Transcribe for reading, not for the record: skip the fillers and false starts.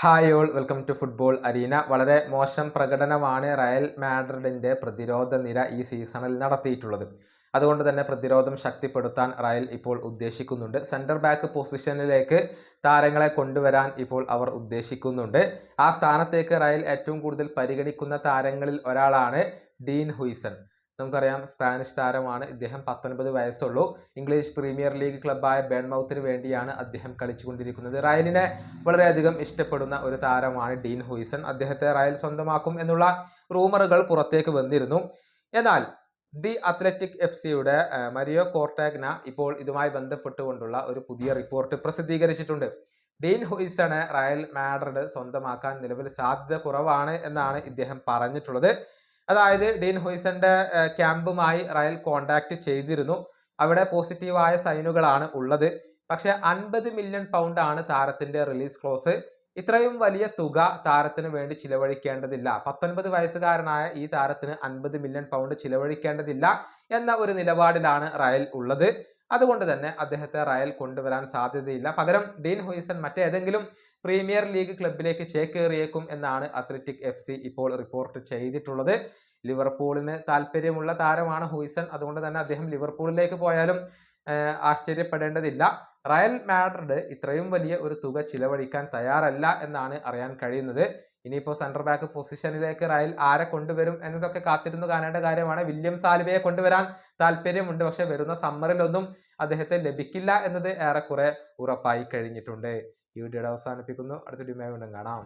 Hi all, welcome to football arena. വളരെ മോശം പ്രകടനമാണ് റയൽ മാഡ്രിഡിൻ്റെ പ്രതിരോധ നിര ഈ സീസണിൽ നടത്തിയിട്ടുള്ളത്. അതുകൊണ്ട് തന്നെ പ്രതിരോധം ശക്തിപ്പെടുത്താൻ റയൽ ഇപ്പോൾ ഉദ്ദേശിക്കുന്നുണ്ട്. സെൻറ്റർ ബാക്ക് പൊസിഷനിലേക്ക് താരങ്ങളെ കൊണ്ടുവരാൻ ഇപ്പോൾ അവർ ഉദ്ദേശിക്കുന്നുണ്ട്. ആ സ്ഥാനത്തേക്ക് റയൽ ഏറ്റവും കൂടുതൽ പരിഗണിക്കുന്ന താരങ്ങളിൽ ഒരാളാണ് ഡീൻ ഹുയ്സൺ. നമുക്കറിയാം, സ്പാനിഷ് താരമാണ്. ഇദ്ദേഹം 19 വയസ്സുള്ളൂ. ഇംഗ്ലീഷ് പ്രീമിയർ ലീഗ് ക്ലബ്ബായ ബേൺമൗത്തിന് വേണ്ടിയാണ് അദ്ദേഹം കളിച്ചുകൊണ്ടിരിക്കുന്നത്. റയലിനെ വളരെയധികം ഇഷ്ടപ്പെടുന്ന ഒരു താരമാണ് ഡീൻ ഹുയ്സൺ. അദ്ദേഹത്തെ റയൽ സ്വന്തമാക്കും എന്നുള്ള റൂമറുകൾ പുറത്തേക്ക് വന്നിരുന്നു. എന്നാൽ ദി അത്ലറ്റിക് FC-യുടെ മരിയോ കോർട്ടാഗ്ന ഇപ്പോൾ ഇതുമായി ബന്ധപ്പെട്ടുകൊണ്ടുള്ള ഒരു പുതിയ റിപ്പോർട്ട് പ്രസിദ്ധീകരിച്ചിട്ടുണ്ട്. ഡീൻ ഹുയ്സണെ റയൽ മാഡ്രിഡ് സ്വന്തമാക്കാൻ നിലവിൽ സാധ്യത കുറവാണ് എന്നാണ് ഇദ്ദേഹം പറഞ്ഞിട്ടുള്ളത്. അതായത് ഡീൻ ഹുയ്സന്റെ ക്യാമ്പുമായി റയൽ കോണ്ടാക്ട് ചെയ്തിരുന്നു. അവിടെ പോസിറ്റീവായ സൈനുകളാണ് ഉള്ളത്. പക്ഷെ 50 മില്യൺ പൗണ്ട് ആണ് താരത്തിന്റെ റിലീസ് ക്ലോസ്. ഇത്രയും വലിയ തുക താരത്തിന് വേണ്ടി ചിലവഴിക്കേണ്ടതില്ല. 19 വയസ്സുകാരനായ ഈ താരത്തിന് 50 മില്യൺ പൗണ്ട് ചിലവഴിക്കേണ്ടതില്ല എന്ന ഒരു നിലപാടിലാണ് റയൽ ഉള്ളത്. അതുകൊണ്ട് തന്നെ അദ്ദേഹത്തെ റയൽ കൊണ്ടുവരാൻ സാധ്യതയില്ല. പകരം ഡീൻ ഹുയ്സൺ മറ്റേതെങ്കിലും പ്രീമിയർ ലീഗ് ക്ലബിലേക്ക് ചേക്കേറിയേക്കും എന്നാണ് അത്ലറ്റിക് FC ഇപ്പോൾ റിപ്പോർട്ട് ചെയ്തിട്ടുള്ളത്. ലിവർപൂളിന് താല്പര്യമുള്ള താരമാണ് ഹുയ്സൺ. അതുകൊണ്ട് തന്നെ അദ്ദേഹം ലിവർപൂളിലേക്ക് പോയാലും ആശ്ചര്യപ്പെടേണ്ടതില്ല. റയൽ മാഡ്രിഡ് ഇത്രയും വലിയ ഒരു തുക ചിലവഴിക്കാൻ തയ്യാറല്ല എന്നാണ് അറിയാൻ കഴിയുന്നത്. ഇനിയിപ്പോൾ സെൻട്രൽ ബാക്ക് പൊസിഷനിലേക്ക് റയൽ ആരെ കൊണ്ടുവരും എന്നതൊക്കെ കാത്തിരുന്ന് കാണേണ്ട കാര്യമാണ്. വില്യം സാലിബയെ കൊണ്ടുവരാൻ താല്പര്യമുണ്ട്. പക്ഷെ വരുന്ന സമ്മറിലൊന്നും അദ്ദേഹത്തെ ലഭിക്കില്ല എന്നത് ഏറെക്കുറെ ഉറപ്പായി കഴിഞ്ഞിട്ടുണ്ട്. ഈ വീഡിയോയുടെ അവസാനിപ്പിക്കുന്നു. അടുത്ത വീഡിയോയുമായി വീണ്ടും കാണാം.